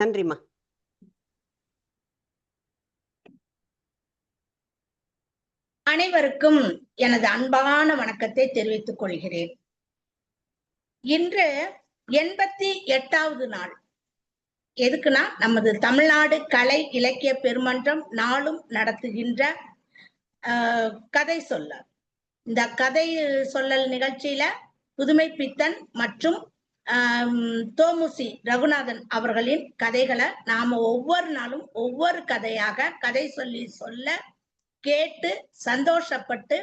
நன்றிம்மா. அனைவருக்கும் எனது அன்பான வணக்கத்தை தெரிவித்துக் கொள்கிறேன். இன்று 88வது நாள். எதுக்குன்னா, நமது தமிழ்நாடு கலை இலக்கிய பெருமன்றம் நாளும் நடத்துகின்ற கதை சொல்ல. இந்த கதை சொல்லல் நிகழ்ச்சியில புதுமை பித்தன் மற்றும் தோமுசி ரகுநாதன் அவர்களின் கதைகளை நாம ஒவ்வொரு நாளும் ஒவ்வொரு கதையாக கதை சொல்லி சொல்ல கேட்டு சந்தோஷப்பட்டு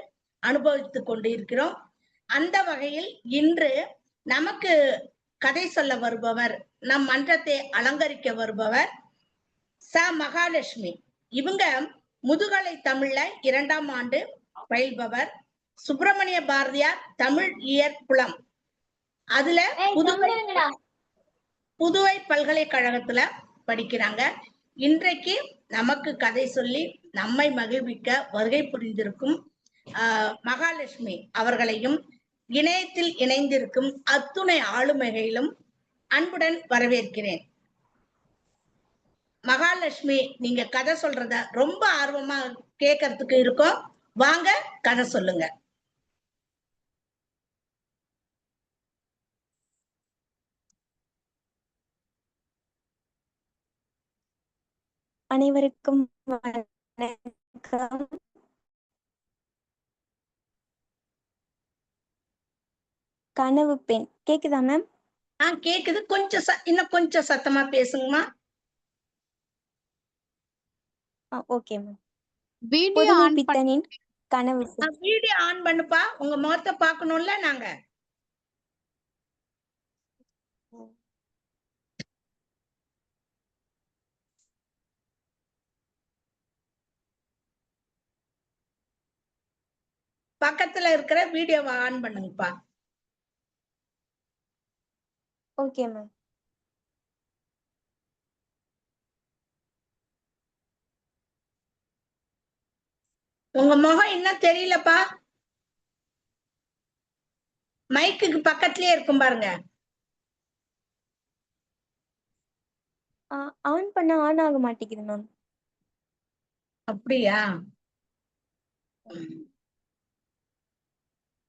அனுபவித்துக் கொண்டிருக்கிறோம். அந்த வகையில் இன்று நமக்கு கதை சொல்ல வருபவர், நம் மன்றத்தை அலங்கரிக்க வருபவர் ச மகாலட்சுமி. இவங்க முதுகலை தமிழ்ல 2ஆம் ஆண்டு பயில்பவர். சுப்பிரமணிய பாரதியார் தமிழ் இயற்புலம் அதுல புதுவை பல்கலைக்கழகத்துல படிக்கிறாங்க. இன்றைக்கு நமக்கு கதை சொல்லி நம்மை மகிழ்விக்க வருகை புரிந்திருக்கும் மகாலட்சுமி அவர்களையும் இணையத்தில் இணைந்திருக்கும் அத்துணை ஆளுமைகளிலும் அன்புடன் வரவேற்கிறேன். மகாலட்சுமி, நீங்க கதை சொல்றத ரொம்ப ஆர்வமா கேட்கறதுக்கு இருக்கோம். வாங்க கதை சொல்லுங்க. அனைவருக்கும் வணக்கம். கனவு பெண் கேக்குதா மேம்? கேக்குது. இன்னும் கொஞ்சம் சத்தமா பேசுங்கம்மா. Okay ma'am. வீடியோ ஆன் பித்தனின் கனவு. வீடியோ ஆன் பண்ணுப்பா. உங்க முகத்தை பார்க்கணும்ல நாங்க. பக்கத்துல இருக்கிற வீடியோவை ஆன் பண்ணுங்கப்பா. Okay ma'am. உங்க முகம் இன்னும் தெரியலப்பா. மைக்குக்கு பக்கத்துலயே இருக்கும் பாருங்க. ஆன் பண்ண ஆன் ஆக மாட்டேங்குது மேம். அப்படியா?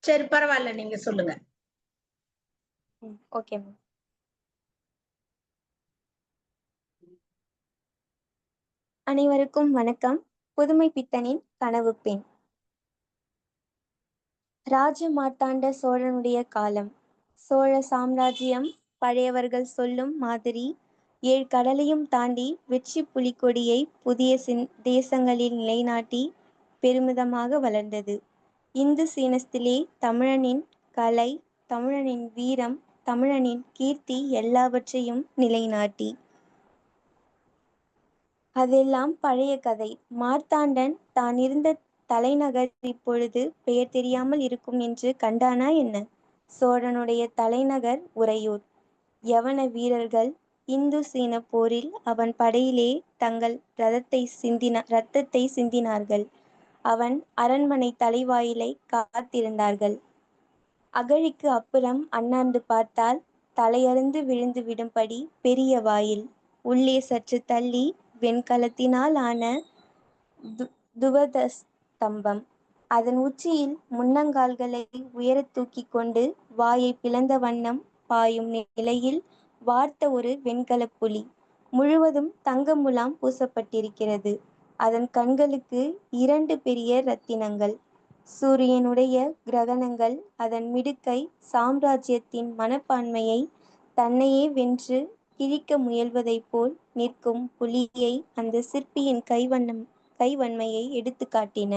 சரி, பரவாயில்ல, நீங்க சொல்லுங்க. Okay ma'am. அனைவருக்கும் வணக்கம். புதுமை பித்தனின் கனவு பெண். ராஜ மார்த்தாண்ட சோழனுடைய காலம். சோழ சாம்ராஜ்யம் பழையவர்கள் சொல்லும் மாதிரி 7 கடலையும் தாண்டி வெற்றி புலிக்கொடியை புதிய தேசங்களில் நிலைநாட்டி பெருமிதமாக வளர்ந்தது. இந்து சீனத்திலே தமிழனின் கலை, தமிழனின் வீரம், தமிழனின் கீர்த்தி எல்லாவற்றையும் நிலைநாட்டி. அதெல்லாம் பழைய கதை. மார்த்தாண்டன் தான் இருந்த தலைநகர் இப்பொழுது பெயர் தெரியாமல் இருக்கும் என்று கண்டானா என்ன? சோழனுடைய தலைநகர் உறையூர். யவன வீரர்கள் இந்து சீன போரில் அவன் படையிலே தங்கள் இரத்தத்தை சிந்தினார்கள். அவன் அரண்மனை தலைவாயிலை காத்திருந்தார்கள். அகழிக்கு அப்புறம் அண்ணாந்து பார்த்தால் தலையறுந்து விழுந்து விடும்படி பெரிய வாயில். உள்ளே சற்று தள்ளி வெண்கலத்தினால் ஆன துவதஸ்தம்பம். அதன் உச்சியில் முன்னங்கால்களை உயரத் தூக்கி கொண்டு வாயை பிளந்த வண்ணம் பாயும் நிலையில் வார்த்த ஒரு வெண்கலப் புலி. முழுவதும் தங்க முலாம் பூசப்பட்டிருக்கிறது. அதன் கண்களுக்கு 2 பெரிய இரத்தினங்கள். சூரியனுடைய கிரகணங்கள் அதன் மிடுக்கை, சாம்ராஜ்யத்தின் மனப்பான்மையை தன்னையே வென்று கிழிக்க முயல்வதைப் போல் நிற்கும் புலியை அந்த சிற்பியின் கைவன்மையை எடுத்து காட்டின.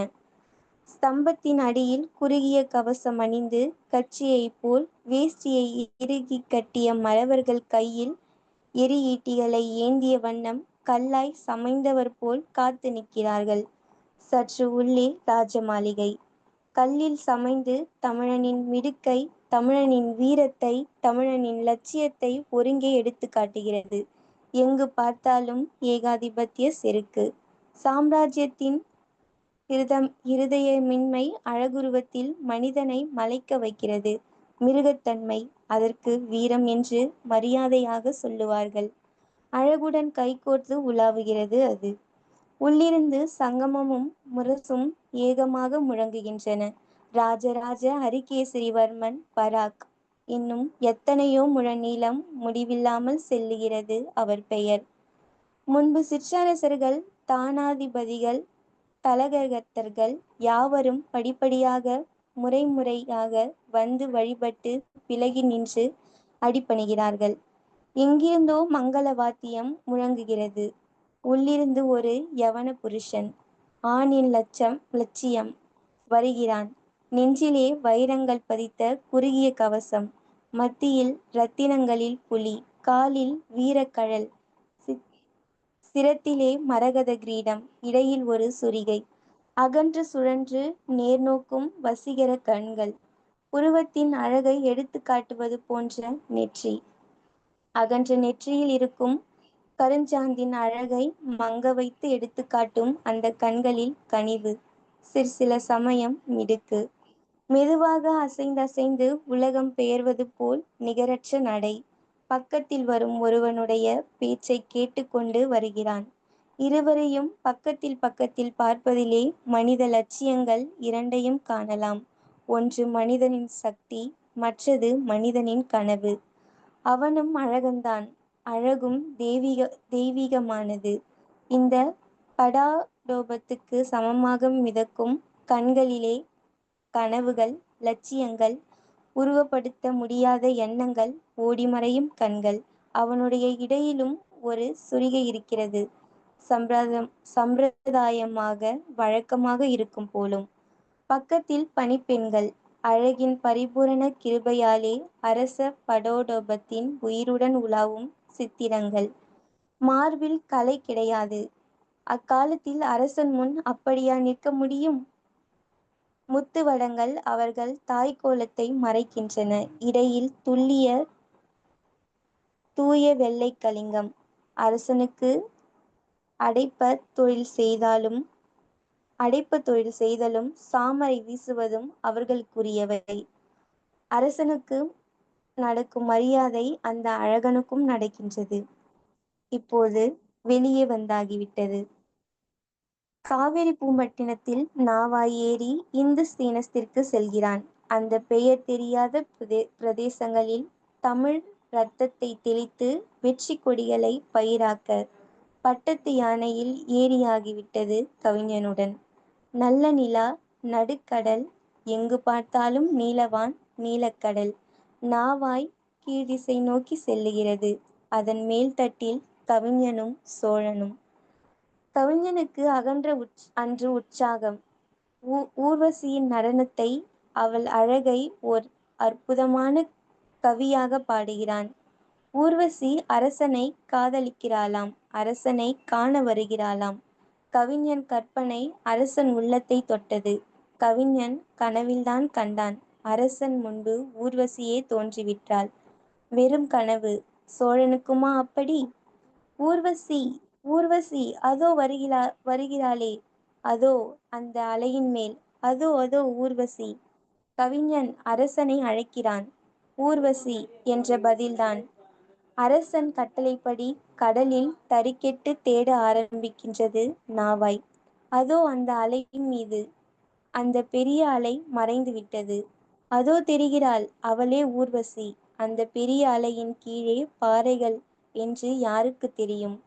ஸ்தம்பத்தின் அடியில் குறுகிய கவசம் அணிந்து கட்சியைப் போல் வேஷ்டியை இறுகி கட்டிய மறவர்கள் கையில் எரி ஈட்டிகளை ஏந்திய வண்ணம் கல்லாய் சமைந்தவர் போல் காத்து நிற்கிறார்கள். சற்று உள்ளே ராஜமாளிகை. கல்லில் சமைந்து தமிழனின் மிடுக்கை, தமிழனின் வீரத்தை, தமிழனின் லட்சியத்தை ஒருங்கே எடுத்து காட்டுகிறது. எங்கு பார்த்தாலும் ஏகாதிபத்திய செருக்கு. சாம்ராஜ்யத்தின் இருதயமின்மை அழகுருவத்தில் மனிதனை மலைக்க வைக்கிறது. மிருகத்தன்மை அதற்கு வீரம் என்று மரியாதையாக சொல்லுவார்கள். அழகுடன் கைகோர்த்து உலாவுகிறது அது. உள்ளிருந்து சங்கமமும் முரசும் ஏகமாக முழங்குகின்றன. ராஜராஜ ஹரிகேசரிவர்மன் பராக்! இன்னும் எத்தனையோ முழநீளம் முடிவில்லாமல் செல்லுகிறது அவர் பெயர். முன்பு சிற்றரசர்கள், தானாதிபதிகள், தலகர்த்தர்கள் யாவரும் படிப்படியாக முறைமுறையாக வந்து வழிபட்டு விலகி நின்று அடிபணிகிறார்கள். எங்கிருந்தோ மங்கள வாத்தியம் முழங்குகிறது. உள்ளிருந்து ஒரு யவன புருஷன், ஆணின் லட்சியம் வருகிறான். நெஞ்சிலே வைரங்கள் பதித்த குறுகிய கவசம், மத்தியில் இரத்தினங்களில் புலி, காலில் வீரக்கழல், சிரத்திலே மரகத கிரீடம், இடையில் ஒரு சுரிகை, அகன்று சுழன்று நேர்நோக்கும் வசீகர கண்கள், புருவத்தின் அழகை எடுத்துக் காட்டுவது போன்ற நெற்றி, அகன்ற நெற்றியில் இருக்கும் கருஞ்சாந்தின் அழகை மங்க வைத்து எடுத்துக்காட்டும் அந்த கண்களில் கனிவு, சிற்சில சமயம் மிடுக்கு. மெதுவாக அசைந்தசைந்து உலகம் பெயர்வது போல் நிகரற்ற நடை. பக்கத்தில் வரும் ஒருவனுடைய பேச்சைக் கேட்டுக்கொண்டு வருகிறான். இருவரையும் பக்கத்தில் பக்கத்தில் பார்ப்பதிலே மனித லட்சியங்கள் இரண்டையும் காணலாம். ஒன்று மனிதனின் சக்தி, மற்றது மனிதனின் கனவு. அவனும் அழகன்தான். அழகும் தெய்வீகமானது. இந்த படாடோபத்துக்கு சமமாக மிதக்கும் கண்களிலே கனவுகள், லட்சியங்கள், உருவப்படுத்த முடியாத எண்ணங்கள் ஓடிமறையும் கண்கள். அவனுடைய இடையிலும் ஒரு சுரிகை இருக்கிறது. சம்பிரதாயமாக வழக்கமாக இருக்கும் போலும். பக்கத்தில் பணிப்பெண்கள். அழகின் பரிபூரண கிருபையாலே அரச படோடோபத்தின் உயிருடன் உலாவும் சித்திரங்கள். மார்பில் கலை கிடையாது. அக்காலத்தில் அரசன் முன் அப்படியா நிற்க முடியும்? முத்துவடங்கள் அவர்கள் தாய்க்கோலத்தை மறைக்கின்றன. இடையில் தூய வெள்ளைக் கலிங்கம். அரசனுக்கு அடைப்பத் தொழில் செய்தலும் சாமரை வீசுவதும் அவர்களுக்குரியவை. அரசனுக்கு நடக்கும் மரியாதை அந்த அழகனுக்கும் நடக்கின்றது. இப்போது வெளியே வந்தாகிவிட்டது. காவிரி பூம்பட்டினத்தில் நாவாய் ஏறி இந்துஸ்தீனத்திற்கு செல்கிறான். அந்த பெயர் தெரியாத பிரதேசங்களில் தமிழ் இரத்தத்தை தெளித்து வெற்றி கொடிகளை பயிராக்க பட்டத்து யானையில் ஏறியாகிவிட்டது கவிஞனுடன். நல்ல நிலா, நடுக்கடல், எங்கு பார்த்தாலும் நீலவான், நீலக்கடல். நாவாய் கீழ்திசை நோக்கி செல்லுகிறது. அதன் மேல்தட்டில் கவிஞனும் சோழனும். கவிஞனுக்கு அன்று உற்சாகம். ஊர்வசியின் நடனத்தை, அவள் அழகை ஓர் அற்புதமான கவியாக பாடுகிறான். ஊர்வசி அரசனை காதலிக்கிறாளாம். அரசனை காண வருகிறாளாம். கவிஞன் கற்பனை அரசன் உள்ளத்தை தொட்டது. கவிஞன் கனவில்தான் கண்டான். அரசன் முன்பு ஊர்வசியே தோன்றிவிட்டாள். வெறும் கனவு. சோழனுக்குமா அப்படி? ஊர்வசி, ஊர்வசி, அதோ வருகிறாளே, அதோ அந்த அலையின் மேல், அதோ அதோ ஊர்வசி. கவிஞன் அரசனை அழைக்கிறான். ஊர்வசி என்ற பதில்தான். அரசன் கட்டளைப்படி கடலில் தறிகெட்டு தேட ஆரம்பிக்கின்றது நாவாய். அதோ அந்த அலையின் மீது அந்த பெரிய அலை மறைந்து விட்டது. அதோ தெரிகிறாள், அவளே ஊர்வசி. அந்த பெரிய அலையின் கீழே பாறைகள் என்று யாருக்கு தெரியும்?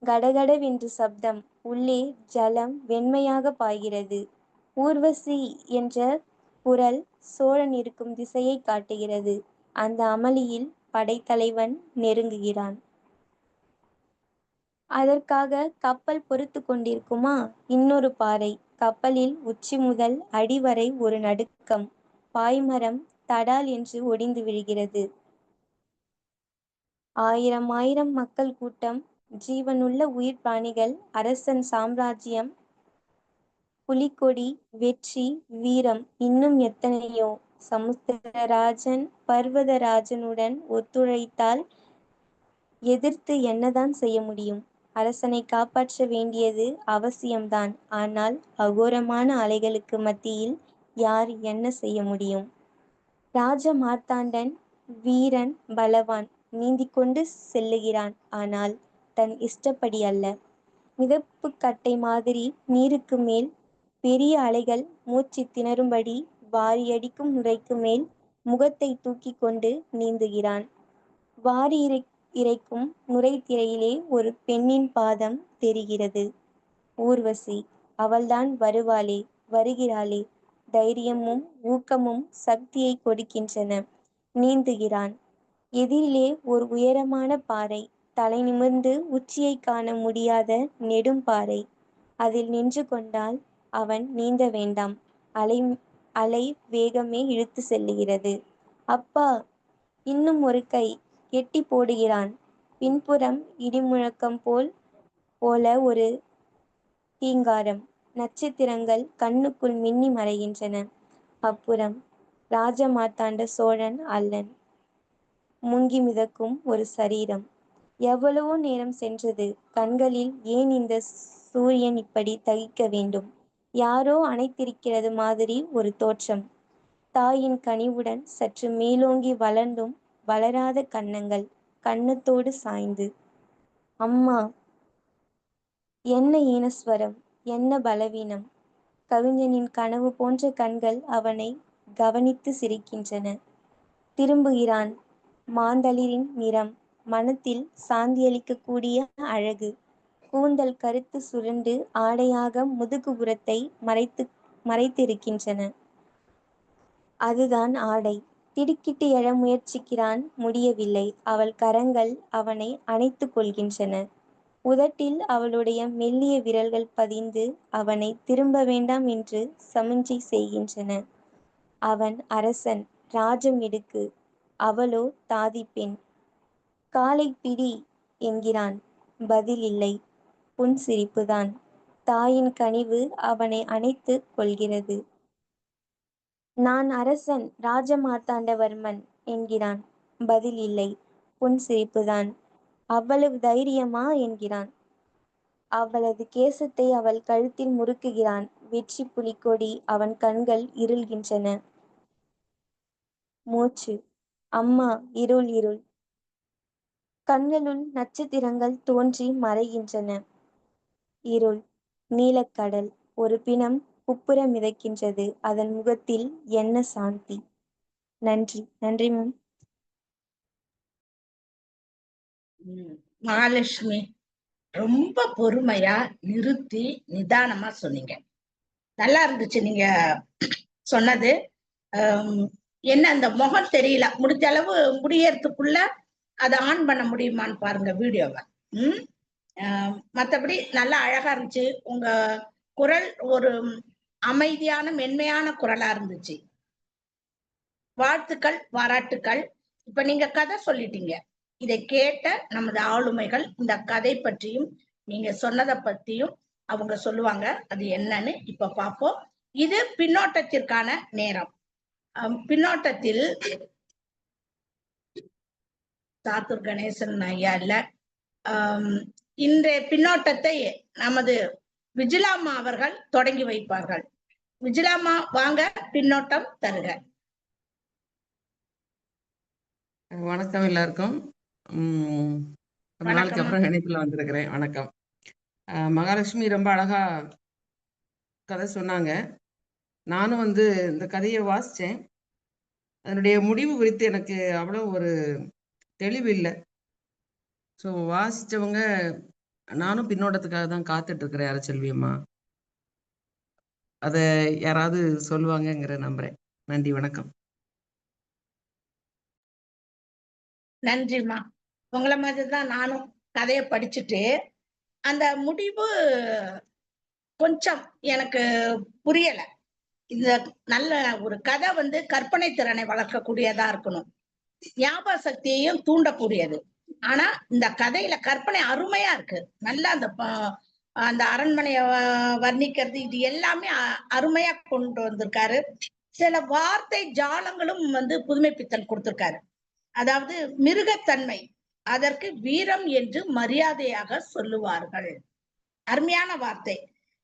கடகடவென்று சப்தம். உள்ளே ஜலம் வெண்மையாக பாய்கிறது. ஊர்வசி என்ற குரல் சோழன் இருக்கும் திசையை காட்டுகிறது. அந்த அமளியில் படைத்தலைவன் நெருங்குகிறான். அதற்காக கப்பல் பொறுத்து கொண்டிருக்குமா? இன்னொரு பாறை. கப்பலில் உச்சி முதல் அடிவரை ஒரு நடுக்கம். பாய்மரம் தடால் என்று ஒடிந்து விழுகிறது. ஆயிரம் ஆயிரம் மக்கள் கூட்டம், ஜீவனுள்ள உயிர் பிராணிகள், அரசன் சாம்ராஜ்யம், புலிக்கொடி, வெற்றி, வீரம், இன்னும் எத்தனையோ. சமுத்திரராஜன் பர்வதராஜனுடன் ஒத்துழைத்தால் எதிர்த்து என்னதான் செய்ய முடியும்? அரசனை காப்பாற்ற வேண்டியது அவசியம்தான். ஆனால் அகோரமான அலைகளுக்கு மத்தியில் யார் என்ன செய்ய முடியும்? ராஜ மார்த்தாண்டன் வீரன், பலவான், நீந்திக்கொண்டு செல்லுகிறான். ஆனால் தன் இஷ்டப்படி அல்ல. மிதப்புக்கட்டை மாதிரி நீருக்கு மேல் பெரிய அலைகள் மூச்சு திணறும்படி வாரியடிக்கும் நுரைக்கு மேல் முகத்தை தூக்கி கொண்டு நீந்துகிறான். வாரி இறைக்கும் நுரைத்திரையிலே ஒரு பெண்ணின் பாதம் தெரிகிறது. ஊர்வசி. அவள்தான் வருவாளே, வருகிறாளே. தைரியமும் ஊக்கமும் சக்தியை கொடுக்கின்றன. நீந்துகிறான். எதிரிலே ஒரு உயரமான பாறை. தலை நிமிர்ந்து உச்சியை காண முடியாத நெடும் பாறை. அதில் நின்று கொண்டால் அவன் நீந்த வேண்டாம். அலை அலை வேகமே இழுத்து செல்லுகிறது. அப்பா! இன்னும் ஒரு கை. கெட்டி போடுகிறான். பின்புறம் இடிமுழக்கம் போல ஒரு தீங்காரம். நட்சத்திரங்கள் கண்ணுக்குள் மின்னி மறைகின்றன. அப்புறம் ராஜமார்த்தாண்ட சோழன் அல்லன். முங்கி மிதக்கும் ஒரு சரீரம். எவ்வளவோ நேரம் சென்றது. கண்களில் ஏன் இந்த சூரியன் இப்படி தகிக்க வேண்டும்? யாரோ அணைத்திருக்கிறது மாதிரி ஒரு தோற்றம். தாயின் கனிவுடன் சற்று மேலோங்கி வளர்ந்தும் வளராத கன்னங்கள் கன்னத்தோடு சாய்ந்து. அம்மா! என்ன ஈனஸ்வரம், என்ன பலவீனம்! கவிஞனின் கனவு போன்ற கண்கள் அவனை கவனித்து சிரிக்கின்றன. திரும்புகிறான். மாந்தளிரின் நிறம், மனத்தில் சாந்தியளிக்கக்கூடிய அழகு. கூந்தல் கருத்து சுருண்டு ஆடையாக முதுகுபுறத்தை மறைத்திருக்கின்றன. அதுதான் ஆடை. திடுக்கிட்டு எழ முயற்சிக்கிறான். முடியவில்லை. அவள் கரங்கள் அவனை அணைத்துக் கொள்கின்றன. உதட்டில் அவளுடைய மெல்லிய விரல்கள் பதிந்து அவனை திரும்ப வேண்டாம் என்று சமிஞ்சை செய்கின்றன. அவன் அரசன், ராஜமிடுக்கு. அவளோ தாதிப்பெண். காலை பிடி என்கிறான். பதில் இல்லை. புன்சிரிப்புதான். தாயின் கனிவு அவனை அணைத்துக் கொள்கிறது. நான் அரசன் ராஜமார்த்தாண்டவர்மன் என்கிறான். பதில் இல்லை. புன்சிரிப்புதான். அவ்வளவு தைரியமா என்கிறான். அவளது கேசத்தை அவள் கழுத்தில் முறுக்குகிறான். வெற்றி புலிக்கொடி. அவன் கண்கள் இருள்கின்றன. மூச்சு. அம்மா! இருள் இருள். கண்களுள் நட்சத்திரங்கள் தோன்றி மறைகின்றன. இருள். நீலக்கடல். ஒரு பிணம் குப்புற மிதக்கின்றது. அதன் முகத்தில் என்ன சாந்தி! நன்றி. நன்றி மேம். மகாலட்சுமி, ரொம்ப பொறுமையா நிறுத்தி நிதானமா சொன்னீங்க. நல்லா இருந்துச்சு நீங்க சொன்னது. என்ன அந்த முகம் தெரியல, முடிஞ்ச அளவு முடியறதுக்குள்ள அதை ஆன் பண்ண முடியுமான்னு பாருங்க வீடியோவை. மற்றபடி நல்லா அழகா இருந்துச்சு. உங்க குரல் ஒரு அமைதியான மென்மையான குரலா இருந்துச்சு. வாழ்த்துக்கள், பாராட்டுக்கள். இப்ப நீங்க கதை சொல்லிட்டீங்க. இதை கேட்ட நமது ஆளுமைகள் இந்த கதை பற்றியும் நீங்க சொன்னதை பற்றியும் அவங்க சொல்லுவாங்க. அது என்னன்னு இப்ப பார்ப்போம். இது பின்னோட்டத்திற்கான நேரம். பின்னோட்டத்தில் சாத்தூர் கணேசன் ஐயா இல்ல. இன்றைய பின்னோட்டத்தை நமது விஜிலாமா அவர்கள் தொடங்கி வைப்பார்கள். விஜிலாமா, வாங்க, பின்னோட்டம் தருக. வணக்கம் எல்லாருக்கும். ரொம்ப நாளுக்கு அப்புறம் இணைப்புல வந்திருக்கிறேன். வணக்கம். மகாலட்சுமி ரொம்ப அழகா கதை சொன்னாங்க. நானும் இந்த கதையை வாசிச்சேன். அதனுடைய முடிவு குறித்து எனக்கு அவ்வளோ ஒரு தெளிவு இல்லை. ஸோ வாசிச்சவங்க, நானும் பின்னோட்டத்துக்காக தான் காத்துட்டு இருக்கிறேன். அரசெல்வி அம்மா அதை யாராவது சொல்லுவாங்கங்கிற நம்புறேன். நன்றி, வணக்கம். நன்றிம்மா. உங்களை மாதிரிதான் நானும் கதையை படிச்சுட்டு அந்த முடிவு கொஞ்சம் எனக்கு புரியல. இந்த நல்ல ஒரு கதை கற்பனை திறனை வளர்க்கக்கூடியதா இருக்கணும், ஞாபக சக்தியையும் தூண்டக்கூடியது. ஆனா இந்த கதையில கற்பனை அருமையா இருக்கு. நல்லா அந்த அரண்மனைய வர்ணிக்கிறது, இது எல்லாமே அருமையா கொண்டு வந்திருக்காரு. சில வார்த்தை ஜாலங்களும் புதுமைப்பித்தல் கொடுத்திருக்காரு. அதாவது மிருகத்தன்மை, அதற்கு வீரம் என்று மரியாதையாக சொல்லுவார்கள். அருமையான வார்த்தை.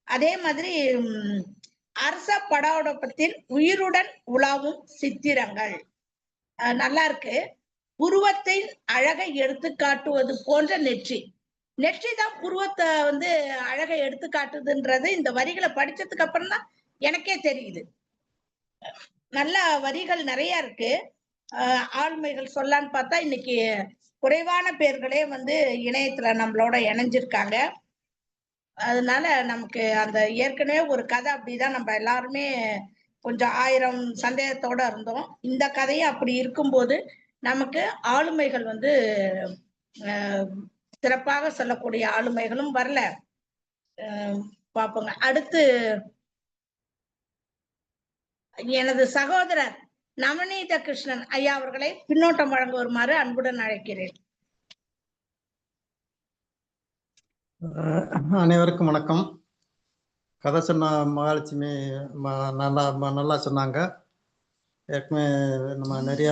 அதே மாதிரி அரச படோடப்பத்தில் உயிருடன் உலாவும் சித்திரங்கள் நல்லா இருக்கு. உருவத்தின் அழகை எடுத்து காட்டுவது போன்ற நெற்றி, நெற்றி தான் புருவத்தை வந்து அழகை எடுத்து காட்டுதுன்றது இந்த வரிகளை படிச்சதுக்கு அப்புறம் தான் எனக்கே தெரியுது. நல்ல வரிகள் நிறைய இருக்கு. ஆளுமைகள் சொல்லான்னு பார்த்தா இன்னைக்கு குறைவான பேர்களே வந்து இணையத்துல நம்மளோட இணைஞ்சிருக்காங்க. அதனால நமக்கு அந்த ஏற்கனவே ஒரு கதை அப்படிதான் நம்ம எல்லாருமே கொஞ்சம் 1000 சந்தேகத்தோட இருந்தோம். இந்த கதையும் அப்படி இருக்கும்போது நமக்கு ஆளுமைகள் வந்து சிறப்பாக சொல்லக்கூடிய ஆளுமைகளும் வரல. பார்ப்போங்க. அடுத்து எனது சகோதரர் நவநீத கிருஷ்ணன் ஐயா அவர்களை பின்னோட்டம் வழங்க வருமாறு அன்புடன் அழைக்கிறேன். அனைவருக்கும் வணக்கம். கதை சொன்ன மகாலட்சுமி நல்லா சொன்னாங்க. ஏற்கனவே நம்ம நிறைய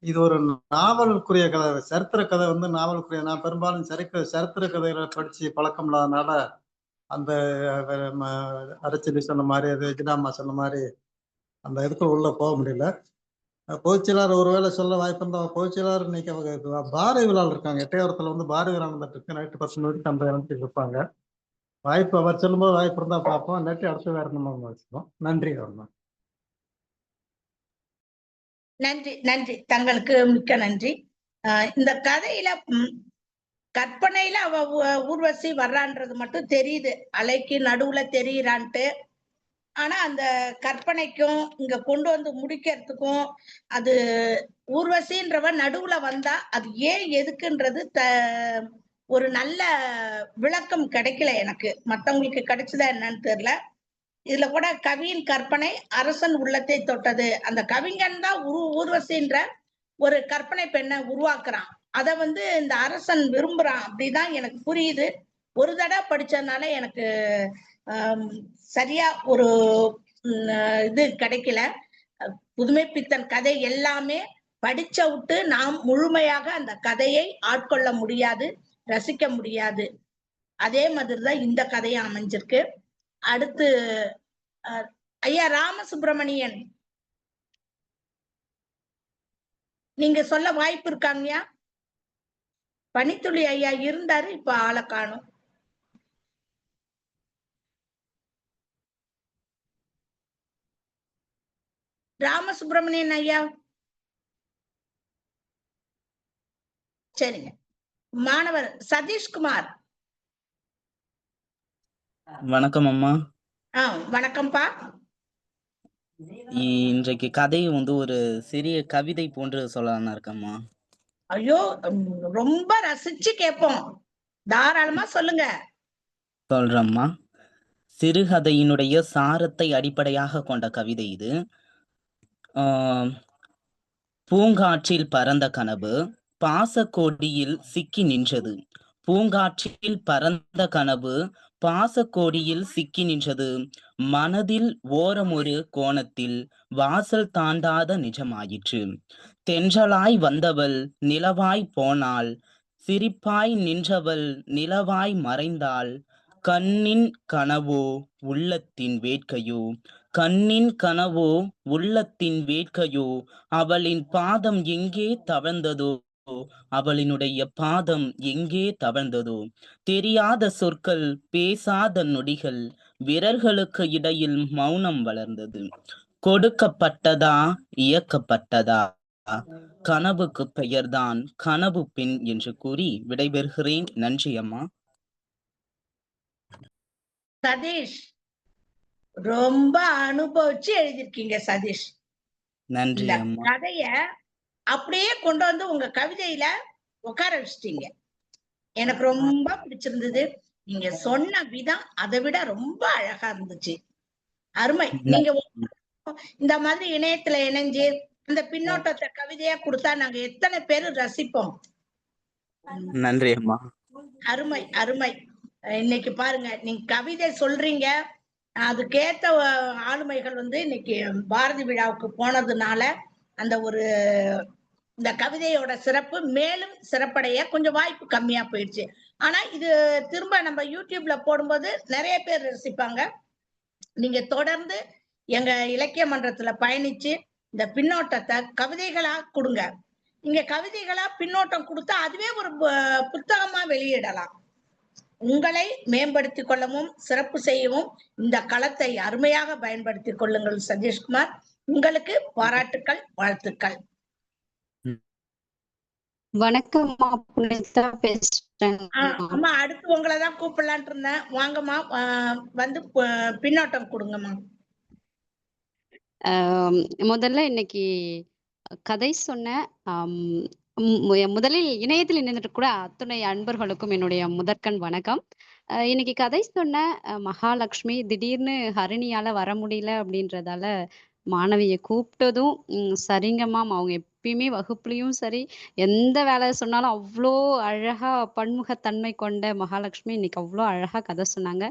இது ஒரு நாவலுக்குரிய கதை, சரித்திர கதை வந்து நாவலுக்குரிய. நான் பெரும்பாலும் சரித்திர கதைகளை படிச்சு பழக்கம் இல்லாதனால அந்த அரசியலி சொன்ன மாதிரி ஜினாமா சொன்ன மாதிரி அந்த இதுக்குள்ள உள்ள போக முடியல. பொதுச்செயலாளர் ஒருவேளை சொல்ல வாய்ப்பு இருந்தா, பொதுச்செயலாளர் இன்னைக்கு அவங்க பாரதி விழாவில் இருக்காங்க. எட்டயபுரத்துல வந்து பாரதி விழா நடந்துட்டு நைட்டு 10 மணிக்கு அந்த இடத்துக்கு இருப்பாங்க. வாய்ப்பு அவர் சொல்லும்போது வாய்ப்பு இருந்தா பார்ப்போம். நெட்டி அடுத்து வேற நம்ம வச்சுக்கோம். நன்றி. நன்றி நன்றி, தங்களுக்கு மிக்க நன்றி. இந்த கதையில கற்பனையில அவ ஊர்வசி வர்றான்றது மட்டும் தெரியுது, அலைக்கு நடுவுல தெரியுறான்ட்டு. ஆனா அந்த கற்பனைக்கும் இங்க கொண்டு வந்து முடிக்கிறதுக்கும் அது ஊர்வசின்றவ நடுவுல வந்தா அது ஏன் எதுக்குன்றது ஒரு நல்ல விளக்கம் கிடைக்கல எனக்கு. மத்தவங்களுக்கு கிடைச்சதா என்னன்னு தெரியல. இதுல கூட கவியின் கற்பனை அரசன் உள்ளத்தை தொட்டது. அந்த கவிஞன் தான் ஊர்வசின்ற ஒரு கற்பனை பெண்ணை உருவாக்குறான். அத வந்து இந்த அரசன் விரும்புறான் அப்படிதான் எனக்கு புரியுது. ஒரு தடவை படிச்சதுனால எனக்கு சரியா ஒரு இது கிடைக்கல. புதுமைப்பித்தன் கதை எல்லாமே படிச்ச விட்டு நாம் முழுமையாக அந்த கதையை ஆட்கொள்ள முடியாது, ரசிக்க முடியாது. அதே மாதிரிதான் இந்த கதையை அமைஞ்சிருக்கு. அடுத்து ஐயா ராமசுப்பிரமணியன், நீங்க சொல்ல வாய்ப்பு இருக்காங்கயா? பனித்துளி ஐயா இருந்தாரு, இப்ப ஆளை காணும். ராமசுப்பிரமணியன் ஐயா, சரிங்க. மாணவர் சதீஷ்குமார். வணக்கம் அம்மா. வணக்கம்ப்பா. இன்றைக்கு கதை வந்து ஒரு சிறிய கவிதை போன்று சொல்லலாம்னு இருக்கம்மா. ஐயோ, ரொம்ப ரசிச்சு கேட்போம், தாராளமா சொல்லுங்க. சொல்றம்மா. சிறுகதையினுடைய சாரத்தை அடிப்படையாக கொண்ட கவிதை இது. பூங்காற்றில் பறந்த கனவு பாசக்கோடியில் சிக்கி நின்றது. பூங்காற்றில் பறந்த கனவு பாசக்கோடியில் சிக்கி நின்றது. மனதில் ஓரமொரு கோணத்தில் வாசல் தாண்டாத நிஜமாயிற்று. தென்றலாய் வந்தவள் நிலவாய் போனாள், சிரிப்பாய் நின்றவள் நிலவாய் மறைந்தாள். கண்ணின் கனவோ உள்ளத்தின் வேட்கையோ, கண்ணின் கனவோ உள்ளத்தின் வேட்கையோ, அவளின் பாதம் எங்கே தவழ்ந்ததோ, அவளினுடைய பாதம் எங்கே தவழ்ந்ததோ. தெரியாத சொற்கள், பேசாத நொடிகள், விரல்களுக்கு இடையில் மௌனம் வளர்ந்தது. கொடுக்கப்பட்டதா இயக்கப்பட்டதா, கனவுக்கு பெயர்தான் கனவு பெண் என்று கூறி விடைபெறுகிறேன். நன்றி அம்மா. சதீஷ், ரொம்ப அனுபவிச்சு எழுதிருக்கீங்க சதீஷ். நன்றி அம்மா. கதைய அப்படியே கொண்டு வந்து உங்க கவிதையில உட்கார வச்சிட்டீங்க. எனக்கு ரொம்ப பிடிச்சிருந்தது. நீங்க சொன்ன விதம் அதை விட ரொம்ப அழகா இருந்துச்சு. அருமை. நீங்க இந்த மாதிரி இணையத்துல இணைஞ்சு அந்த பின்னோட்டத்தை கவிதையா கொடுத்தா நாங்க எத்தனை பேரு ரசிப்போம். நன்றி அம்மா. அருமை அருமை. இன்னைக்கு பாருங்க, நீங்க கவிதை சொல்றீங்க, அதுக்கேத்த ஆளுமைகள் வந்து இன்னைக்கு பாரதி விழாவுக்கு போனதுனால அந்த ஒரு இந்த கவிதையோட சிறப்பு மேலும் சிறப்படைய கொஞ்சம் வாய்ப்பு கம்மியா போயிடுச்சு. ஆனா இது திரும்ப நம்ம யூடியூப்ல போடும்போது நிறைய பேர் ரசிப்பாங்க. நீங்க தொடர்ந்து எங்க இலக்கிய மன்றத்துல பயணிச்சு இந்த பின்னோட்டத்தை கவிதைகளா கொடுங்க. நீங்க கவிதைகளா பின்னோட்டம் கொடுத்தா அதுவே ஒரு புத்தகமா வெளியிடலாம். உங்களை மேம்படுத்திக் கொள்ளவும் சிறப்பு செய்யவும் இந்த களத்தை அருமையாக பயன்படுத்திக் கொள்ளுங்கள் சதீஷ்குமார். உங்களுக்கு பாராட்டுக்கள், வாழ்த்துக்கள். வணக்கம் புனிதா பேசுறேன். அம்மா அடுத்து உங்களை தான் கூப்பிடலான்ட்டு இருந்தேன். வாங்கம்மா, வந்து பின்னோட்டம் கொடுங்கம்மா. முதல்ல இன்னைக்கு கதை சொன்ன முதலில் இணையத்தில் இணைந்துட்டு கூட அத்துணை அன்பர்களுக்கும் என்னுடைய முதற்கண் வணக்கம். இன்னைக்கு கதை சொன்ன மகாலட்சுமி திடீர்னு ஹரிணியால வர முடியல அப்படின்றதால மாணவியை கூப்பிட்டதும் சரிங்கம்மா, அவங்க எப்பயுமே வகுப்புலயும் சரி எந்த வேலை சொன்னாலும் அவ்வளோ அழகா பன்முகத்தன்மை கொண்ட மகாலட்சுமி இன்னைக்கு அவ்வளோ அழகா கதை சொன்னாங்க.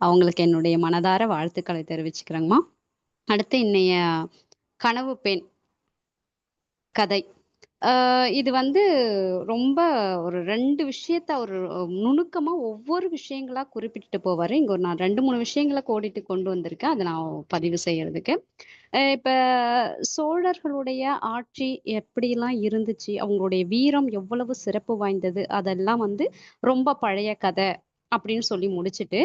அவங்களுக்கு என்னுடைய மனதார வாழ்த்துக்களை தெரிவிச்சுக்கிறேங்கம்மா. அடுத்து இன்னைய கனவு பெண் கதை. இது வந்து ரொம்ப ஒரு 2 விஷயத்த ஒரு நுணுக்கமா ஒவ்வொரு விஷயங்களா குறிப்பிட்டு போவாரு. இங்க ஒரு நான் 2-3 விஷயங்களை கோடிட்டு கொண்டு வந்திருக்கேன். அதை நான் பதிவு செய்யறதுக்கு. இப்ப சோழர்களுடைய ஆட்சி எப்படிலாம் இருந்துச்சு, அவங்களுடைய வீரம் எவ்வளவு சிறப்பு வாய்ந்தது, அதெல்லாம் வந்து ரொம்ப பழைய கதை அப்படின்னு சொல்லி முடிச்சுட்டு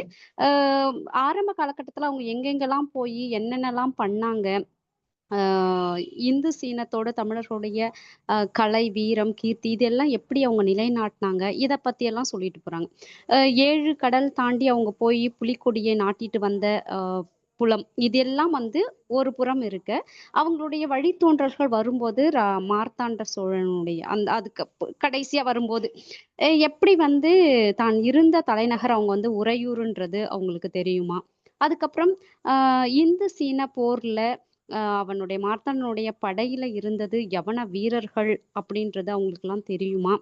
ஆரம்ப காலகட்டத்துல அவங்க எங்கெங்கெல்லாம் போய் என்னென்னலாம் பண்ணாங்க, இந்து சீனத்தோட தமிழர்களுடைய கலை வீரம் கீர்த்தி இதெல்லாம் எப்படி அவங்க நிலைநாட்டினாங்க, இதை பத்தி எல்லாம் சொல்லிட்டு போறாங்க. 7 கடல் தாண்டி அவங்க போய் புலிக்கொடியை நாட்டிட்டு வந்த புலம் இதெல்லாம் வந்து ஒரு புறம் இருக்க, அவங்களுடைய வழித்தோன்றல்கள் வரும்போது மார்த்தாண்ட சோழனுடைய அதுக்கு கடைசியா வரும்போது எப்படி வந்து தான் இருந்த தலைநகர் அவங்க வந்து உறையூருன்றது அவங்களுக்கு தெரியுமா. அதுக்கப்புறம் இந்து சீன போர்ல அவனுடைய மார்த்தாண்டனுடைய படையில இருந்தது யவன வீரர்கள் அப்படின்றது அவங்களுக்கு எல்லாம் தெரியுமா.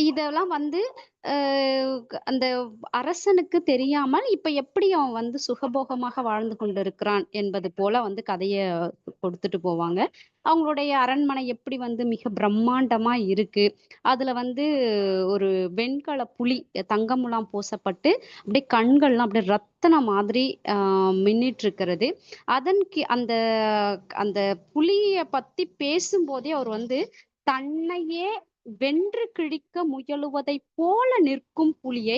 இதெல்லாம் வந்து அந்த அரசனுக்கு தெரியாமல் இப்ப எப்படி அவன் வந்து சுகபோகமாக வாழ்ந்து கொண்டிருக்கிறான் என்பது போல வந்து கதைய கொடுத்துட்டு போவாங்க. அவங்களுடைய அரண்மனை எப்படி வந்து மிக பிரம்மாண்டமா இருக்கு, அதுல வந்து ஒரு வெண்கல புலி தங்கமுலாம் பூசப்பட்டு அப்படியே கண்கள்லாம் அப்படியே ரத்தன மாதிரி மின்னிட்டு இருக்கிறது. அந்த அந்த புலிய பத்தி பேசும்போதே அவர் வந்து தன்னையே வென்று கிழிக்க முயலுவதை போல நிற்கும் புலியை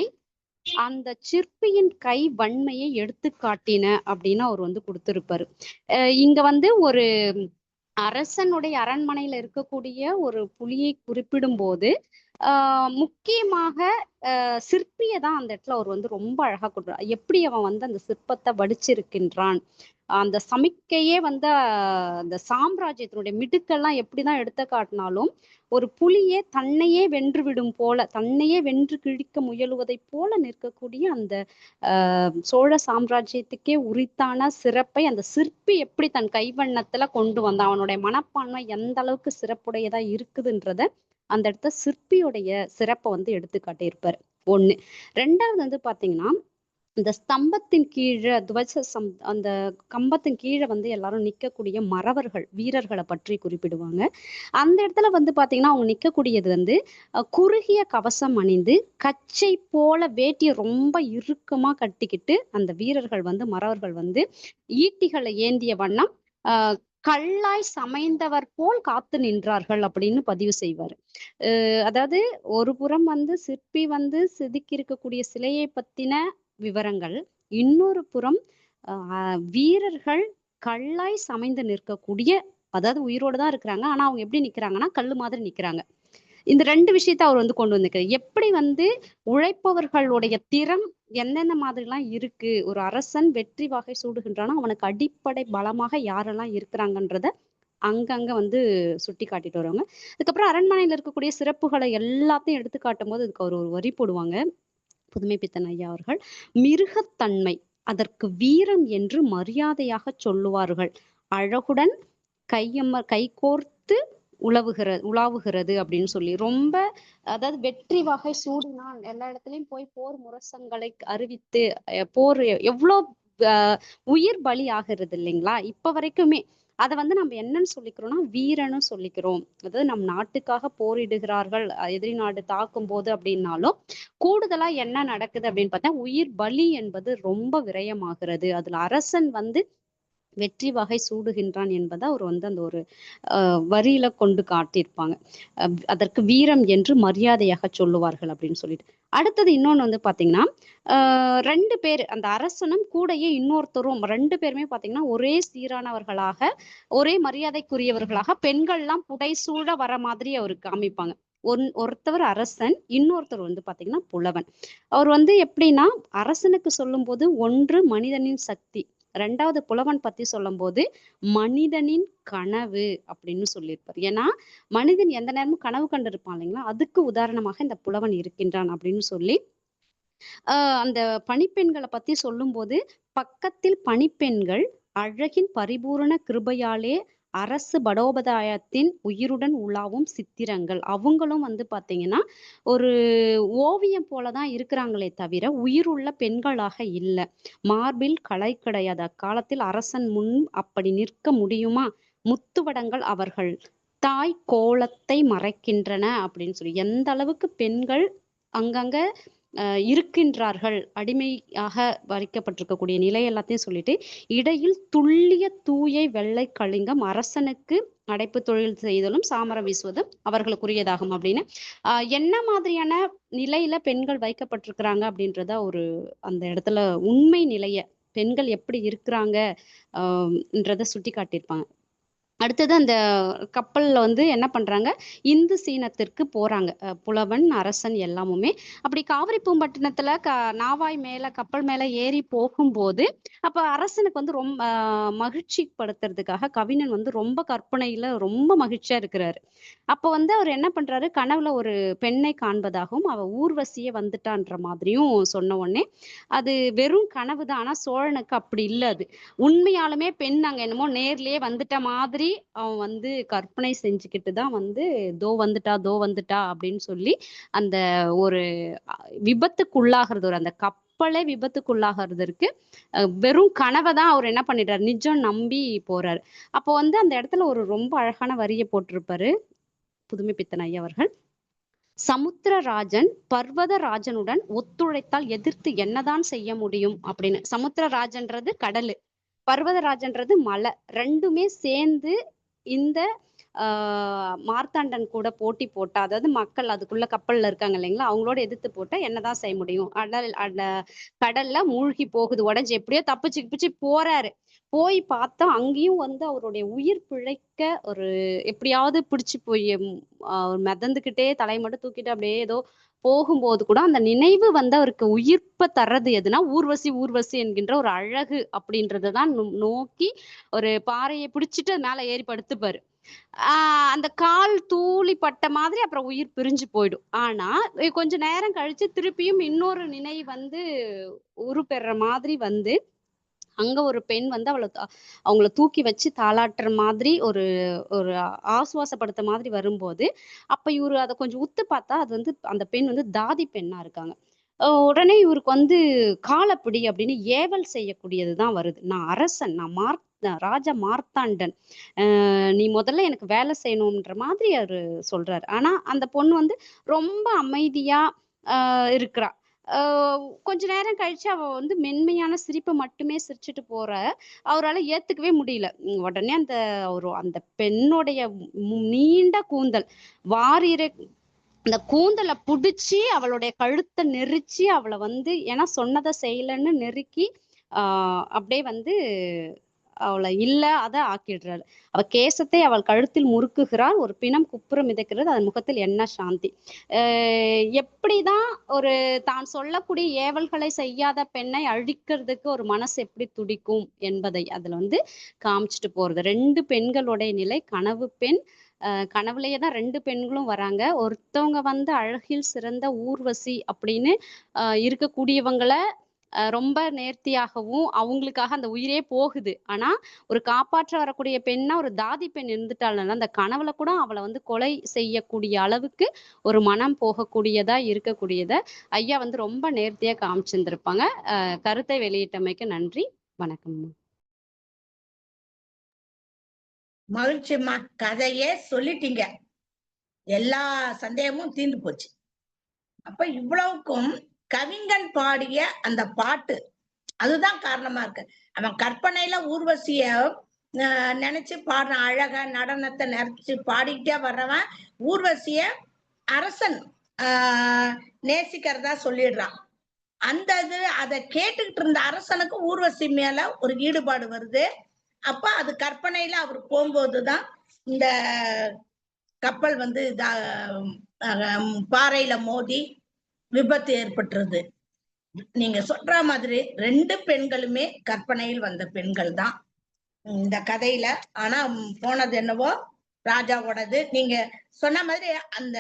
அந்த சிற்பியின் கை வன்மையை எடுத்து காட்டின அப்படின்னு அவர் வந்து கொடுத்திருப்பாரு. இங்க வந்து ஒரு அரசனுடைய அரண்மனையில இருக்கக்கூடிய ஒரு புலியை குறிப்பிடும் போது முக்கியமாக சிற்பியை தான் அந்த இடத்துல அவர் வந்து ரொம்ப அழகா கொடுக்குறார். எப்படி அவன் வந்து அந்த சிற்பத்தை வடிச்சிருக்கின்றான், அந்த சமிக்கையே வந்து அந்த சாம்ராஜ்யத்தினுடைய மிடுக்கெல்லாம் எப்படிதான் எடுத்து காட்டினாலும் ஒரு புலியே தன்னையே வென்று விடும் போல, தன்னையே வென்று கிழிக்க முயலுவதை போல நிற்கக்கூடிய அந்த சோழ சாம்ராஜ்யத்துக்கே உரித்தான சிறப்பை அந்த சிற்பி எப்படி தன் கைவண்ணத்துல கொண்டு வந்தான், அவனுடைய மனப்பான்மை எந்த அளவுக்கு சிறப்புடையதா இருக்குதுன்றத அந்த இடத்த சிற்பியுடைய சிறப்பை வந்து எடுத்து காட்டியிருப்பாரு. 1. 2வது வந்து பாத்தீங்கன்னா இந்த ஸ்தம்பத்தின் கீழே அந்த கம்பத்தின் கீழே வந்து எல்லாரும் நிற்கக்கூடிய மறவர்கள் வீரர்களை பற்றி குறிப்பிடுவாங்க. அந்த இடத்துல வந்து பாத்தீங்கன்னா அவங்க நிற்கக்கூடியது வந்து குறுகிய கவசம் அணிந்து கச்சை போல வேட்டியை ரொம்ப இறுக்கமா கட்டிக்கிட்டு அந்த வீரர்கள் வந்து மறவர்கள் வந்து ஈட்டிகளை ஏந்திய வண்ணம் கல்லாய் சமைந்தவர் போல் காத்து நின்றார்கள் அப்படின்னு பதிவு செய்வார். அதாவது ஒரு புறம் வந்து சிற்பி வந்து செதுக்கி இருக்கக்கூடிய சிலையை பத்தின விவரங்கள், இன்னொரு புறம் வீரர்கள் கல்லாய் சமைந்து நிற்கக்கூடிய, அதாவது உயிரோடு தான் இருக்கிறாங்க ஆனா அவங்க எப்படி நிக்கிறாங்கன்னா கல்லு மாதிரி நிக்கிறாங்க. இந்த 2 விஷயத்த அவர் வந்து கொண்டு வந்திருக்காரு. எப்படி வந்து உழைப்பவர்களுடைய திறம் என்னென்ன மாதிரிலாம் இருக்கு, ஒரு அரசன் வெற்றி வாகை சூடுகின்றானா அவனுக்கு அடிப்படை பலமாக யாரெல்லாம் இருக்கிறாங்கன்றத அங்கங்க வந்து சுட்டி காட்டிட்டு வருவாங்க. அதுக்கப்புறம் அரண்மனையில இருக்கக்கூடிய சிறப்புகளை எல்லாத்தையும் எடுத்து காட்டும் போது அதுக்கு அவர் ஒரு வரி போடுவாங்க, புதுமைப்பித்தன் ஐயா அவர்கள். மிருகத்தன்மை அதற்கு வீரம் என்று மரியாதையாக சொல்லுவார்கள், அழகுடன் கைகோர்த்து உலாவுகிறது அப்படின்னு சொல்லி ரொம்ப, அதாவது வெற்றி வகை சூடினான், எல்லா இடத்துலயும் போய் போர் முரசங்களை அறிவித்து போர் எவ்வளோ உயிர் பலி ஆகிறது இல்லைங்களா இப்ப வரைக்குமே. அதை வந்து நம்ம என்னன்னு சொல்லிக்கிறோம்னா வீரன்னு சொல்லிக்கிறோம். அதாவது நம் நாட்டுக்காக போரிடுகிறார்கள் எதிரி நாடு தாக்கும் போது அப்படின்னாலும் கூடுதலா என்ன நடக்குது அப்படின்னு பார்த்தா உயிர் பலி என்பது ரொம்ப விரயமாகிறது. அதுல அரசன் வந்து வெற்றி வகை சூடுகின்றான் என்பதை அவர் வந்து அந்த ஒரு வரியில கொண்டு காட்டியிருப்பாங்க. அதற்கு வீரம் என்று மரியாதையாக சொல்லுவார்கள் அப்படின்னு சொல்லிட்டு. அடுத்தது இன்னொன்னு வந்து பாத்தீங்கன்னா, 2 பேர் அந்த அரசனும் கூடயே இன்னொருத்தரும் 2 பேருமே பாத்தீங்கன்னா ஒரே சீரானவர்களாக, ஒரே மரியாதைக்குரியவர்களாக பெண்கள்லாம் புடைசூழ வர மாதிரி அவருக்கு காமிப்பாங்க. ஒருத்தவர் அரசன், இன்னொருத்தர் வந்து பாத்தீங்கன்னா புலவன். அவர் வந்து எப்படின்னா, அரசனுக்கு சொல்லும்போது 1 மனிதனின் சக்தி, 2வது புலவன் பத்தி சொல்லும்போது மனிதனின் கனவு அப்படின்னு சொல்லியிருப்பார். ஏன்னா மனிதன் எந்த நேரமும் கனவு கண்டிருப்பான் இல்லைங்களா, அதுக்கு உதாரணமாக இந்த புலவன் இருக்கின்றான் அப்படின்னு சொல்லி அந்த பணிப்பெண்களை பத்தி சொல்லும்போது, பக்கத்தில் பணிப்பெண்கள் அழகின் பரிபூரண கிருபையாலே அரசு படோபதாயத்தின் உயிருடன் உலாவும் சித்திரங்கள். அவங்களும் வந்து பாத்தீங்கன்னா ஒரு ஓவியம் போலதான் இருக்கிறாங்களே தவிர உயிருள்ள பெண்களாக இல்ல. மார்பில் கலை கிடையாது. அக்காலத்தில் அரசன் முன் அப்படி நிற்க முடியுமா? முத்துவடங்கள் அவர்கள் தாய் கோலத்தை மறைக்கின்றன அப்படின்னு சொல்லி எந்த அளவுக்கு பெண்கள் அங்கங்க இருக்கின்றார்கள், அடிமையாக வைக்கப்பட்டிருக்கக்கூடிய நிலை எல்லாத்தையும் சொல்லிட்டு, இடையில் துல்லிய தூய வெள்ளை கலிங்கம் அரசனுக்கு அடைப்பு தொழில் செய்தலும் சாமரம் வீசுவதும் அவர்களுக்குரியதாகும் அப்படின்னு என்ன மாதிரியான நிலையில பெண்கள் வைக்கப்பட்டிருக்கிறாங்க அப்படின்றத ஒரு அந்த இடத்துல உண்மை நிலைய பெண்கள் எப்படி இருக்கிறாங்க ன்றத சுட்டி காட்டியிருப்பாங்க. அடுத்தது அந்த கப்பல்ல வந்து என்ன பண்றாங்க, இந்து சீனத்திற்கு போறாங்க. புலவன், அரசன் எல்லாமுமே. அப்படி காவிரி பூம்பட்டினத்துல நாவாய் மேல கப்பல் மேல ஏறி போகும்போது, அப்ப அரசனுக்கு வந்து ரொம்ப மகிழ்ச்சி படுத்துறதுக்காக கவிஞன் வந்து ரொம்ப கற்பனையில ரொம்ப மகிழ்ச்சியா இருக்கிறாரு. அப்ப வந்து அவர் என்ன பண்றாரு, கனவுல ஒரு பெண்ணை காண்பதாகவும், அவ ஊர்வசியே வந்துட்டான்ற மாதிரியும் சொன்ன உடனே, அது வெறும் கனவுதான். ஆனா சோழனுக்கு அப்படி இல்ல அது. உண்மையாலுமே பெண் அங்க என்னமோ நேர்லயே வந்துட்ட மாதிரி அவன் வந்து கற்பனை செஞ்சுக்கிட்டு தான் வந்து தோ வந்துட்டா அப்படின்னு சொல்லி அந்த ஒரு விபத்துக்குள்ளாகிறது, ஒரு அந்த கப்பலே விபத்துக்குள்ளாகிறதுக்கு வெறும் கனவை தான் அவர் என்ன பண்ணிடுறாரு, நிஜம் நம்பி போறாரு. அப்போ வந்து அந்த இடத்துல ஒரு ரொம்ப அழகான வரியை போட்டிருப்பாரு புதுமை பித்தன் ஐயா அவர்கள். சமுத்திரராஜன் பர்வதராஜனுடன் ஒத்துழைத்தால் எதிர்த்து என்னதான் செய்ய முடியும் அப்படின்னு. சமுத்திரராஜன்றது கடலு, பர்வதராஜன்றது மலை. 2மே சேர்ந்து இந்த மார்த்தாண்டன் கூட போட்டி போட்டா, அதாவது மக்கள் அதுக்குள்ள கப்பல்ல இருக்காங்க இல்லைங்களா, அவங்களோட எதிர்த்து போட்டா என்னதான் செய்ய முடியும்? கடல்ல மூழ்கி போகுது, உடஞ்சு எப்படியோ தப்பிச்சு போறாரு. போய் பார்த்தா அங்கேயும் வந்து அவருடைய உயிர் பிழைக்க ஒரு எப்படியாவது பிடிச்சு போய் மிதந்துக்கிட்டே தலையை மட்டும் தூக்கிட்டு அப்படியே ஏதோ போகும்போது கூட அந்த நினைவு வந்து அவருக்கு உயிர்ப்ப தர்றது எதுனா ஊர்வசி என்கின்ற ஒரு அழகு அப்படின்றதான் நோக்கி ஒரு பாறையை பிடிச்சிட்டு மேல ஏறி படுத்துப்பாரு. அந்த கால் தூளி பட்ட மாதிரி அப்புறம் உயிர் பிரிஞ்சு போயிடும். ஆனா கொஞ்ச நேரம் கழிச்சு திருப்பியும் இன்னொரு நினைவு வந்து உருப்பெற மாதிரி வந்து அங்க ஒரு பெண் வந்து அவங்கள தூக்கி வச்சு தாளாட்டுற மாதிரி ஒரு ஒரு ஆசுவாசப்படுத்த மாதிரி வரும்போது, அப்ப இவரு அதை கொஞ்சம் உத்து பார்த்தா அது வந்து அந்த பெண் வந்து தாதி பெண்ணா இருக்காங்க. உடனே இவருக்கு வந்து காலப்பிடி அப்படின்னு ஏவல் செய்யக்கூடியதுதான் வருது. நான் அரசன், ராஜா மார்த்தாண்டன், நீ முதல்ல எனக்கு வேலை செய்யணும்ன்ற மாதிரி அவரு சொல்றாரு. ஆனா அந்த பொண்ணு வந்து ரொம்ப அமைதியா இருக்கிறா. கொஞ்ச நேரம் கழிச்சு அவ வந்து மென்மையான சிரிப்பை மட்டுமே சிரிச்சுட்டு போற அவரால் ஏத்துக்கவே முடியல. உடனே அந்த பெண்ணுடைய நீண்ட கூந்தல் வாரிரை அந்த கூந்தலை புடிச்சு அவளுடைய கழுத்தை நெரிச்சு அவளை வந்து ஏன்னா சொன்னதை செய்யலன்னு நெருக்கி அப்படியே வந்து அவளை இல்ல அதை ஆக்கிடுறாரு. அவ கேசத்தை அவள் கழுத்தில் முறுக்குகிறாள், ஒரு பிணம் குப்புறம் மிதக்கிறது, அதன் முகத்தில் என்ன சாந்தி. எப்படிதான் ஒரு தான் சொல்லக்கூடிய ஏவல்களை செய்யாத பெண்ணை அழிக்கிறதுக்கு ஒரு மனசு எப்படி துடிக்கும் என்பதை அதுல வந்து காமிச்சிட்டு போறது. 2 பெண்களுடைய நிலை, கனவு பெண், கனவுலயே தான் 2 பெண்களும் வராங்க. ஒருத்தவங்க வந்து அழகில் சிறந்த ஊர்வசி அப்படின்னு இருக்கக்கூடியவங்களை ரொம்ப நேர்த்தியாகவும் அவங்களுக்காக அந்த உயிரே போகுது. ஆனா ஒரு காப்பாற்ற வரக்கூடிய பெண்ணா ஒரு தாதி பெண் இருந்துட்டாலும் அந்த கனவுல கூட அவளை வந்து கொலை செய்யக்கூடிய அளவுக்கு ஒரு மனம் போகக்கூடியதா இருக்கக்கூடியத ஐயா வந்து ரொம்ப நேர்த்தியா காமிச்சிருந்திருப்பாங்க. கருத்தை வெளியிட்டமைக்கு நன்றி. வணக்கம். மகிழ்ச்சிமா, கதையே சொல்லிட்டீங்க, எல்லா சந்தேகமும் தீர்ந்து போச்சு. அப்ப இவ்வளவுக்கும் கவிஞன் பாடிய அந்த பாட்டு அதுதான் காரணமா இருக்கு. அவன் கற்பனையில ஊர்வசிய நினைச்சு பாடுற அழக நடனத்தை நினைச்சு பாடிக்கிட்டே வர்றவன் ஊர்வசிய அரசன் நேசிக்கிறதா சொல்லிடுறான். அந்த இது அதை கேட்டுக்கிட்டு இருந்த அரசனுக்கு ஊர்வசி மேல ஒரு ஈடுபாடு வருது. அப்ப அது கற்பனையில அவர் போகும்போதுதான் இந்த கப்பல் வந்து பாறையில மோதி விபத்து ஏற்பட்டுருது. நீங்க சொல்ற மாதிரி 2 பெண்களுமே கற்பனையில் வந்த பெண்கள் தான் இந்த கதையில. ஆனா போனது என்னவோ ராஜாவோடது. நீங்க சொன்ன மாதிரி அந்த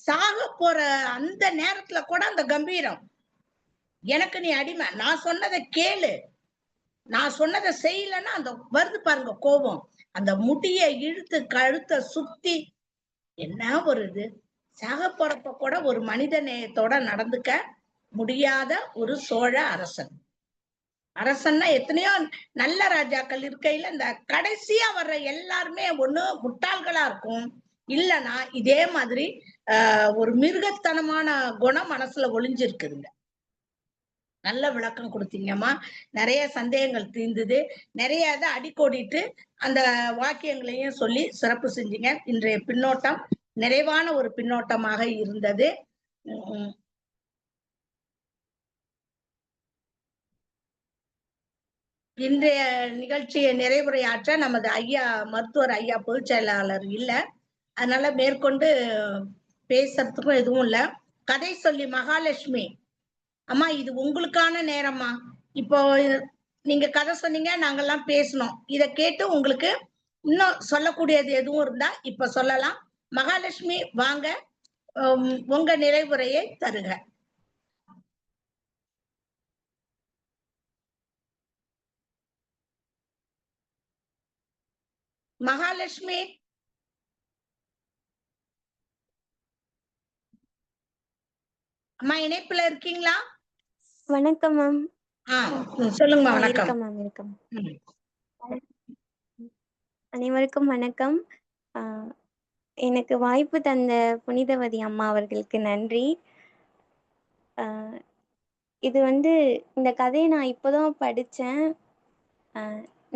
சாக போற அந்த நேரத்துல கூட அந்த கம்பீரம், எனக்கு நீ அடிமை, நான் சொன்னதை கேளு, நான் சொன்னதை செய்யலன்னா அந்த வருது பாருங்க கோபம், அந்த முடிய இழுத்து கழுத்தை சுத்தி, என்ன ஒரு இது. சாக போறப்ப கூட ஒரு மனித நேயத்தோட நடந்துக்க முடியாத ஒரு சோழ அரசன். அரசன்னா எத்தனையோ நல்ல ராஜாக்கள் இருக்கையில இந்த கடைசியா வர்ற எல்லாருமே ஒண்ணு முட்டாள்களா இருக்கும், இல்லைன்னா இதே மாதிரி ஒரு மிருகத்தனமான குணம் மனசுல ஒளிஞ்சிருக்குதுங்க. நல்ல விளக்கம் கொடுத்தீங்கம்மா. நிறைய சந்தேகங்கள் தீர்ந்தது. நிறைய இதை அடிக்கோடிட்டு அந்த வாக்கியங்களையும் சொல்லி சிறப்பு செஞ்சீங்க. இன்றைய பின்னோட்டம் நிறைவான ஒரு பின்னோட்டமாக இருந்தது. இன்றைய நிகழ்ச்சியை நிறைவுரையாற்ற நமது ஐயா மருத்துவர் ஐயா பொதுச் செயலாளர் இல்லை, அதனால மேற்கொண்டு பேசுறதுக்கும் எதுவும் இல்லை. கதை சொல்லி மகாலட்சுமி அம்மா, இது உங்களுக்கான நேரம்மா. இப்போ நீங்க கதை சொன்னீங்க, நாங்கெல்லாம் பேசணும். இதை கேட்டு உங்களுக்கு இன்னும் சொல்லக்கூடியது எதுவும் இருந்தா இப்ப சொல்லலாம். மகாலட்சுமி வாங்க, உங்க நிறைவுரையை தருக. மகாலட்சுமி அம்மா, இணைப்புல இருக்கீங்களா? வணக்கம் மேம். சொல்லுங்க. வணக்கம் மேம். இருக்கேன். அனைவருக்கும் வணக்கம். எனக்கு வாய்ப்பு தந்த புனிதவதி அம்மா அவர்களுக்கு நன்றி. இது வந்து இந்த கதையை நான் இப்போதான் படித்தேன்.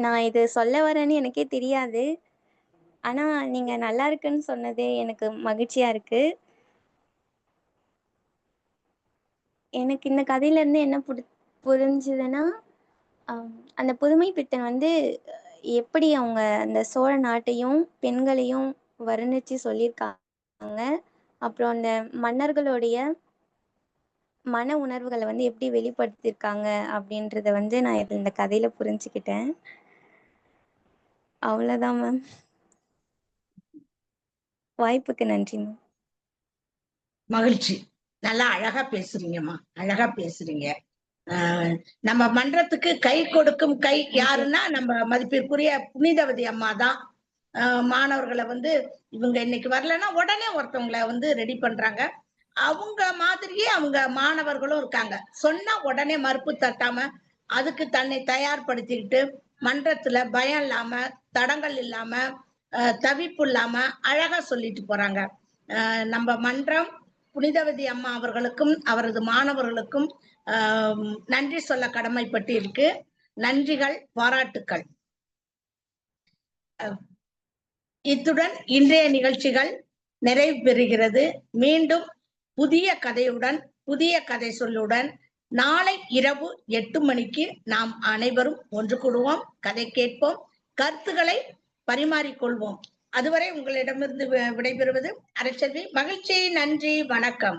நான் இது சொல்ல வரேன்னு எனக்கே தெரியாது. ஆனால் நீங்கள் நல்லா இருக்குன்னு சொன்னதே எனக்கு மகிழ்ச்சியாக இருக்குது. எனக்கு இந்த கதையிலேருந்து என்ன புரிஞ்சுதுன்னா, அந்த புதுமை பித்தன் வந்து எப்படி அவங்க அந்த சோழ நாட்டையும் பெண்களையும் வர்ணித்து சொல்லியிருக்காங்க. அப்புறம் அந்த மன்னர்களுடைய மன உணர்வுகளை வந்து எப்படி வெளிப்படுத்தியிருக்காங்க அப்படின்றத வந்து நான் இந்த கதையில் புரிஞ்சுக்கிட்டேன். அவ்வளோதான் மேம். வாய்ப்புக்கு நன்றி மேம். மகிழ்ச்சி. நல்லா அழகா பேசுறீங்கம்மா, அழகா பேசுறீங்க. நம்ம மன்றத்துக்கு கை கொடுக்கும் கை யாருன்னா நம்ம மதிப்பிற்குரிய புனிதவதி அம்மா தான். மாணவர்களை வந்து இவங்க இன்னைக்கு வரலன்னா உடனே ஒருத்தவங்களை வந்து ரெடி பண்றாங்க. அவங்க மாதிரியே அவங்க மாணவர்களும் இருக்காங்க. சொன்னா உடனே மறுப்பு தட்டாம அதுக்கு தன்னை தயார்படுத்திக்கிட்டு மன்றத்துல பயம் இல்லாம, தடங்கள் இல்லாம, தவிப்பு இல்லாம அழகா சொல்லிட்டு போறாங்க. நம்ம மன்றம் புனிதவதி அம்மா அவர்களுக்கும் அவரது மாணவர்களுக்கும் நன்றி சொல்ல கடமைப்பட்டு இருக்கு. நன்றிகள், பாராட்டுக்கள். இத்துடன் இன்றைய நிகழ்ச்சிகள் நிறைவு பெறுகிறது. மீண்டும் புதிய கதையுடன், புதிய கதை சொல்லுடன் நாளை இரவு 8 மணிக்கு நாம் அனைவரும் ஒன்று கூடுவோம், கதை கேட்போம், கருத்துக்களை பரிமாறிக்கொள்வோம். அதுவரை உங்களிடமிருந்து விடைபெறுவது அரைச்செல்வி. மகிழ்ச்சி. நன்றி. வணக்கம்.